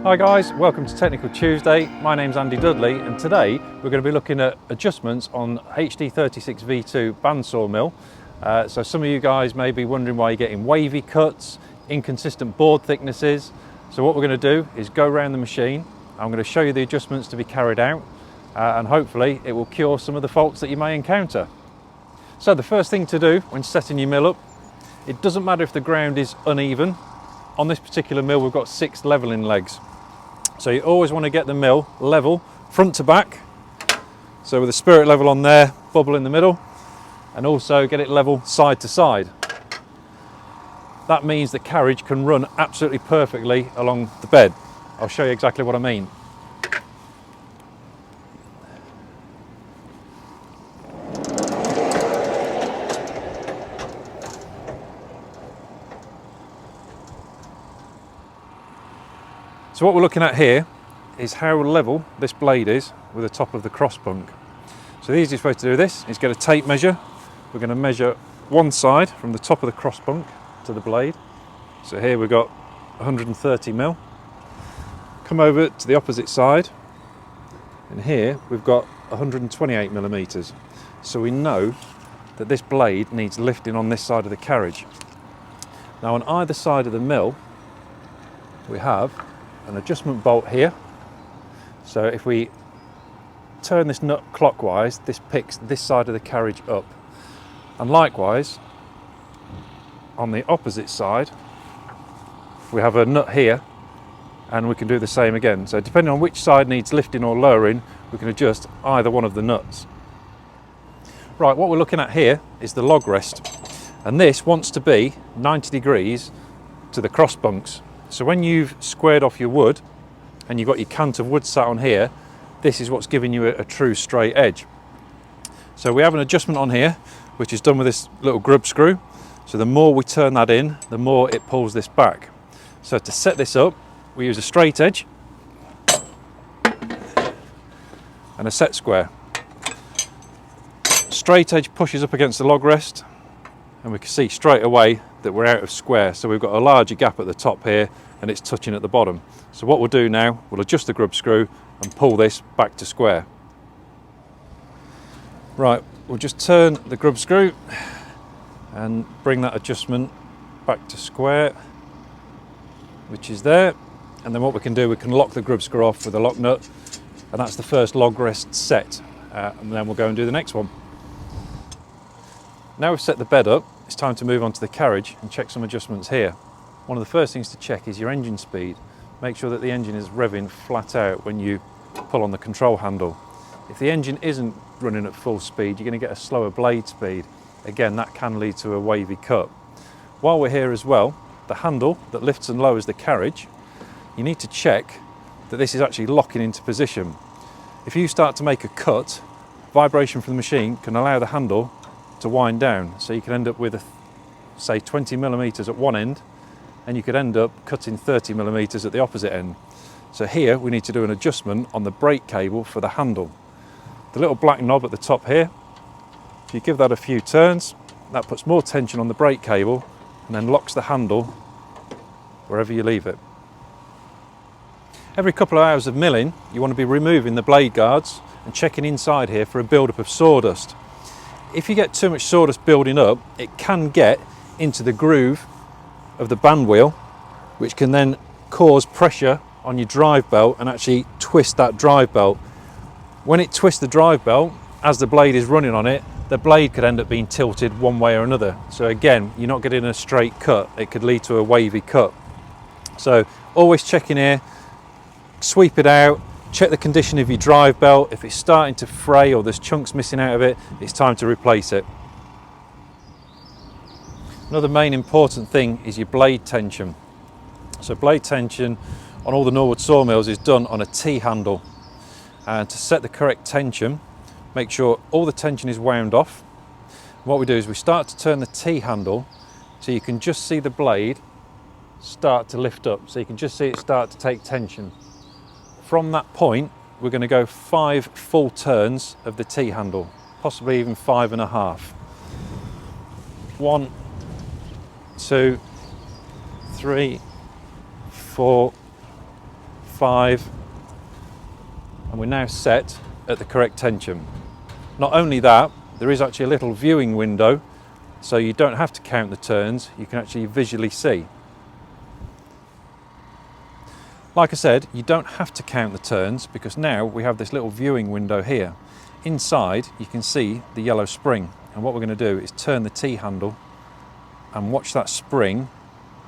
Hi guys, welcome to Technical Tuesday. My name's Andy Dudley and today we're going to be looking at adjustments on HD36v2 band sawmill. So some of you guys may be wondering why you're getting wavy cuts, inconsistent board thicknesses. So what we're going to do is go around the machine. I'm going to show you the adjustments to be carried out and hopefully it will cure some of the faults that you may encounter. So the first thing to do when setting your mill up, it doesn't matter if the ground is uneven. On this particular mill we've got 6 levelling legs. So you always want to get the mill level front to back. So with the spirit level on there, bubble in the middle, and also get it level side to side. That means the carriage can run absolutely perfectly along the bed. I'll show you exactly what I mean. So what we're looking at here is how level this blade is with the top of the cross bunk. So the easiest way to do this is get a tape measure. We're going to measure one side from the top of the cross bunk to the blade. So here we've got 130 mil. Come over to the opposite side and here we've got 128 millimeters. So we know that this blade needs lifting on this side of the carriage. Now on either side of the mill we have an adjustment bolt here. So if we turn this nut clockwise, this picks this side of the carriage up. And likewise, on the opposite side, we have a nut here and we can do the same again. So depending on which side needs lifting or lowering, we can adjust either one of the nuts. Right, what we're looking at here is the log rest. And this wants to be 90 degrees to the cross bunks. So when you've squared off your wood and you've got your cant of wood sat on here, this is what's giving you a true straight edge. So we have an adjustment on here which is done with this little grub screw. So the more we turn that in, the more it pulls this back. So to set this up, we use a straight edge and a set square. Straight edge pushes up against the log rest and we can see straight away that we're out of square. So we've got a larger gap at the top here and it's touching at the bottom. So what we'll do now, we'll adjust the grub screw and pull this back to square. Right, we'll just turn the grub screw and bring that adjustment back to square, which is there. And then what we can do, we can lock the grub screw off with a lock nut, and that's the first log rest set. And then we'll go and do the next one. Now we've set the bed up, it's time to move on to the carriage and check some adjustments here. One of the first things to check is your engine speed. Make sure that the engine is revving flat out when you pull on the control handle. If the engine isn't running at full speed, you're going to get a slower blade speed. Again, that can lead to a wavy cut. While we're here as well, the handle that lifts and lowers the carriage, you need to check that this is actually locking into position. If you start to make a cut, vibration from the machine can allow the handle to wind down, so you can end up with say 20 millimeters at one end and you could end up cutting 30 millimeters at the opposite end. So here we need to do an adjustment on the brake cable for the handle. The little black knob at the top here, if you give that a few turns, that puts more tension on the brake cable and then locks the handle wherever you leave it. Every couple of hours of milling you want to be removing the blade guards and checking inside here for a build-up of sawdust. If you get too much sawdust building up, it can get into the groove of the bandwheel, which can then cause pressure on your drive belt and actually twist that drive belt. When it twists the drive belt, as the blade is running on it, the blade could end up being tilted one way or another. So again, you're not getting a straight cut. It could lead to a wavy cut. So always check in here, sweep it out, check the condition of your drive belt. If it's starting to fray or there's chunks missing out of it, it's time to replace it. Another main important thing is your blade tension. So blade tension on all the Norwood sawmills is done on a T-handle. And to set the correct tension, make sure all the tension is wound off. What we do is we start to turn the T-handle so you can just see the blade start to lift up. So you can just see it start to take tension. From that point, we're going to go 5 full turns of the T-handle, possibly even 5.5. 1, 2, 3, 4, 5, and we're now set at the correct tension. Not only that, there is actually a little viewing window, so you don't have to count the turns, you can actually visually see. Like I said, you don't have to count the turns because now we have this little viewing window here. Inside you can see the yellow spring, and what we're going to do is turn the T-handle and watch that spring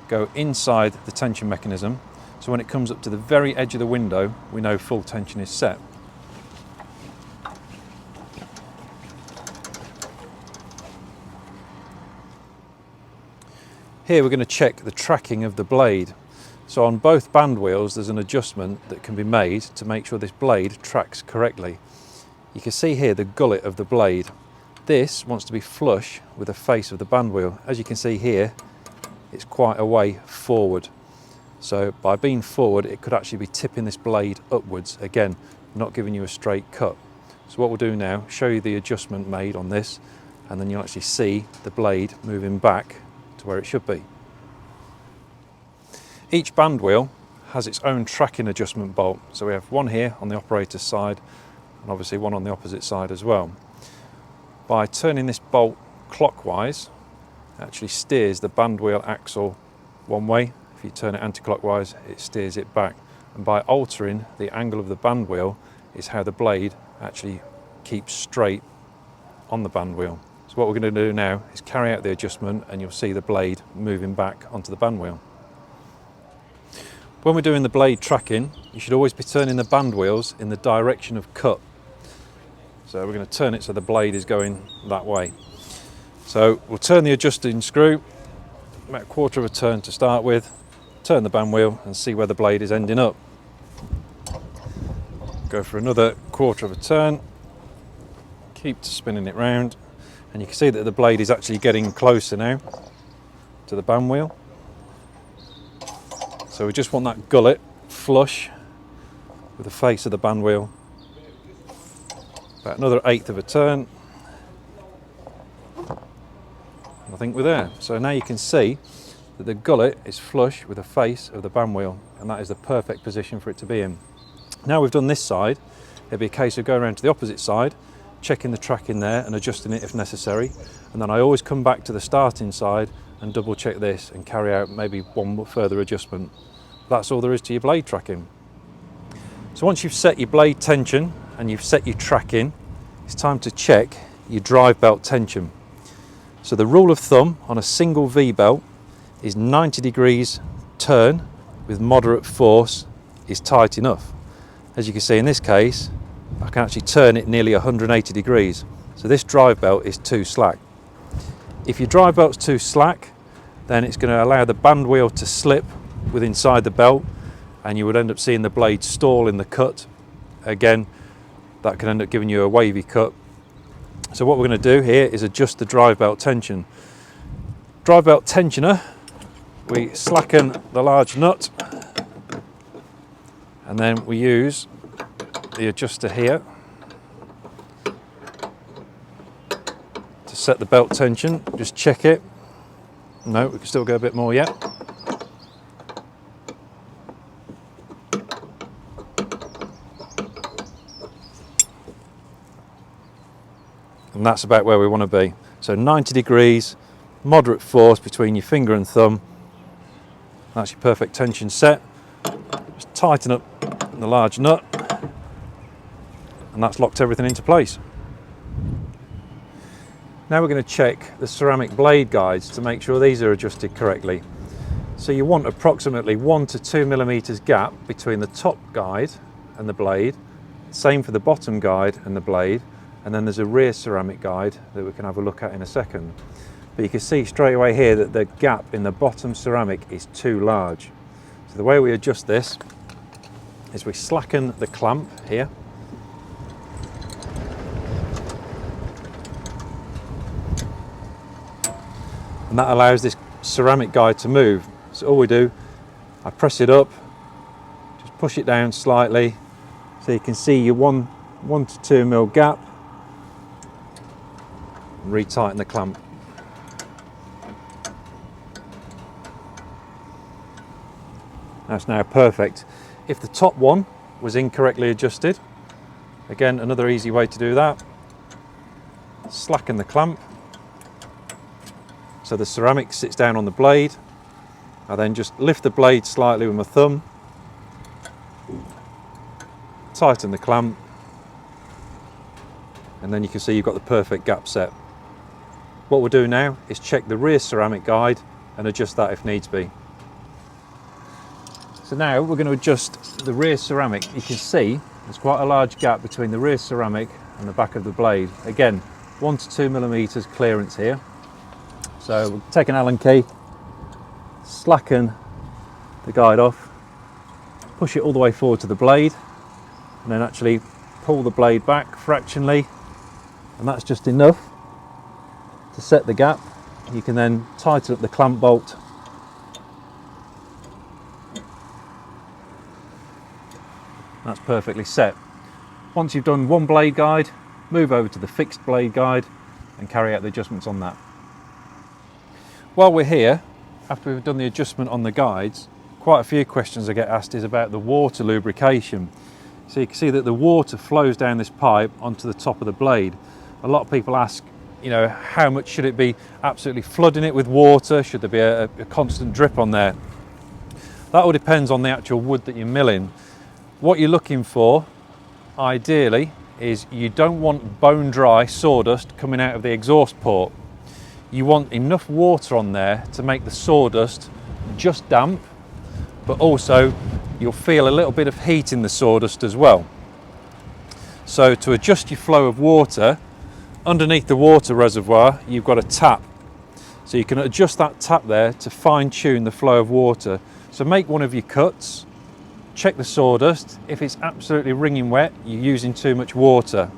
go inside the tension mechanism, so when it comes up to the very edge of the window we know full tension is set. Here we're going to check the tracking of the blade. So on both band wheels there's an adjustment that can be made to make sure this blade tracks correctly. You can see here the gullet of the blade. This wants to be flush with the face of the band wheel. As you can see here, it's quite a way forward. So by being forward, it could actually be tipping this blade upwards, again, not giving you a straight cut. So what we'll do now, show you the adjustment made on this, and then you'll actually see the blade moving back to where it should be. Each band wheel has its own tracking adjustment bolt. So we have one here on the operator's side, and obviously one on the opposite side as well. By turning this bolt clockwise, it actually steers the band wheel axle one way. If you turn it anti-clockwise, it steers it back. And by altering the angle of the band wheel is how the blade actually keeps straight on the band wheel. So what we're going to do now is carry out the adjustment, and you'll see the blade moving back onto the band wheel. When we're doing the blade tracking, you should always be turning the band wheels in the direction of cut. So we're going to turn it so the blade is going that way. So we'll turn the adjusting screw, about a quarter of a turn to start with, turn the band wheel and see where the blade is ending up. Go for another quarter of a turn, keep spinning it round, and you can see that the blade is actually getting closer now to the band wheel. So we just want that gullet flush with the face of the band wheel. About another eighth of a turn. I think we're there. So now you can see that the gullet is flush with the face of the band wheel, and that is the perfect position for it to be in. Now we've done this side, it'll be a case of going around to the opposite side, checking the tracking there and adjusting it if necessary. And then I always come back to the starting side and double check this and carry out maybe one further adjustment. That's all there is to your blade tracking. So once you've set your blade tension and you've set your tracking, it's time to check your drive belt tension. So the rule of thumb on a single V-belt is 90 degrees turn with moderate force is tight enough. As you can see in this case, I can actually turn it nearly 180 degrees. So this drive belt is too slack. If your drive belt's too slack, then it's going to allow the band wheel to slip with inside the belt, and you would end up seeing the blade stall in the cut. Again, that can end up giving you a wavy cut. So what we're going to do here is adjust the drive belt tension. Drive belt tensioner, we slacken the large nut, and then we use the adjuster here to set the belt tension. Just check it. No, we can still go a bit more yet. And that's about where we want to be. So 90 degrees, moderate force between your finger and thumb. That's your perfect tension set. Just tighten up the large nut, and that's locked everything into place. Now we're going to check the ceramic blade guides to make sure these are adjusted correctly. So you want approximately 1 to 2 millimeters gap between the top guide and the blade, same for the bottom guide and the blade, and then there's a rear ceramic guide that we can have a look at in a second. But you can see straight away here that the gap in the bottom ceramic is too large. So the way we adjust this is we slacken the clamp here, and that allows this ceramic guide to move. So all we do, I press it up, just push it down slightly so you can see your 1 to 2 mil gap, and retighten the clamp. That's now perfect. if the top one was incorrectly adjusted, again, another easy way to do that, slacken the clamp so the ceramic sits down on the blade. I then just lift the blade slightly with my thumb, tighten the clamp, and then you can see you've got the perfect gap set. What we'll do now is check the rear ceramic guide and adjust that if needs be. So now we're going to adjust the rear ceramic. You can see there's quite a large gap between the rear ceramic and the back of the blade. Again, 1 to 2 millimeters clearance here. So we'll take an Allen key, slacken the guide off, push it all the way forward to the blade, and then actually pull the blade back fractionally, and that's just enough to set the gap. You can then tighten up the clamp bolt that's perfectly set. Once you've done one blade guide, move over to the fixed blade guide and carry out the adjustments on that. While we're here, after we've done the adjustment on the guides, quite a few questions I get asked is about the water lubrication. So you can see that the water flows down this pipe onto the top of the blade. A lot of people ask, you know, how much should it be absolutely flooding it with water? Should there be a constant drip on there? That all depends on the actual wood that you're milling. What you're looking for, ideally, is you don't want bone dry sawdust coming out of the exhaust port. You want enough water on there to make the sawdust just damp, but also you'll feel a little bit of heat in the sawdust as well. So to adjust your flow of water, underneath the water reservoir you've got a tap. So you can adjust that tap there to fine tune the flow of water. So make one of your cuts, check the sawdust. If it's absolutely wringing wet, you're using too much water.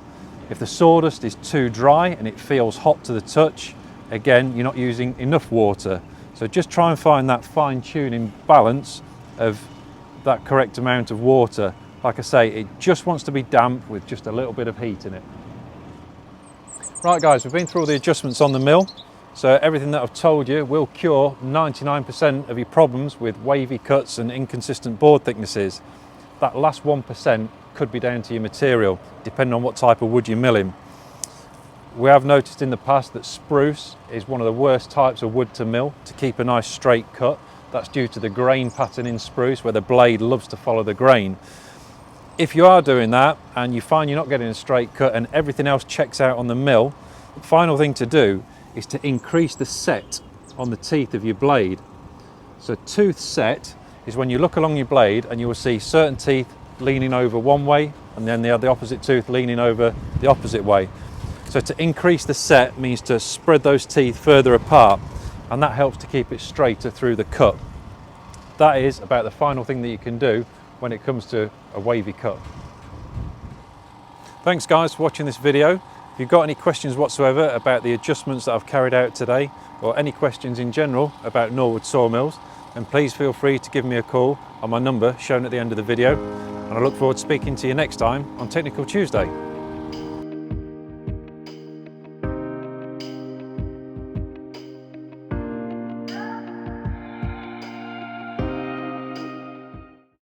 If the sawdust is too dry and it feels hot to the touch, again, you're not using enough water. So just try and find that fine-tuning balance of that correct amount of water. Like I say, it just wants to be damp with just a little bit of heat in it. Right guys, we've been through all the adjustments on the mill. So everything that I've told you will cure 99% of your problems with wavy cuts and inconsistent board thicknesses. That last 1% could be down to your material, depending on what type of wood you're milling. We have noticed in the past that spruce is one of the worst types of wood to mill to keep a nice straight cut. That's due to the grain pattern in spruce, where the blade loves to follow the grain. If you are doing that and you find you're not getting a straight cut and everything else checks out on the mill, the final thing to do is to increase the set on the teeth of your blade. So tooth set is when you look along your blade and you will see certain teeth leaning over one way and then the opposite tooth leaning over the opposite way. So to increase the set means to spread those teeth further apart, and that helps to keep it straighter through the cut. That is about the final thing that you can do when it comes to a wavy cut. Thanks guys for watching this video. If you've got any questions whatsoever about the adjustments that I've carried out today, or any questions in general about Norwood Sawmills, then please feel free to give me a call on my number shown at the end of the video, and I look forward to speaking to you next time on Technical Tuesday.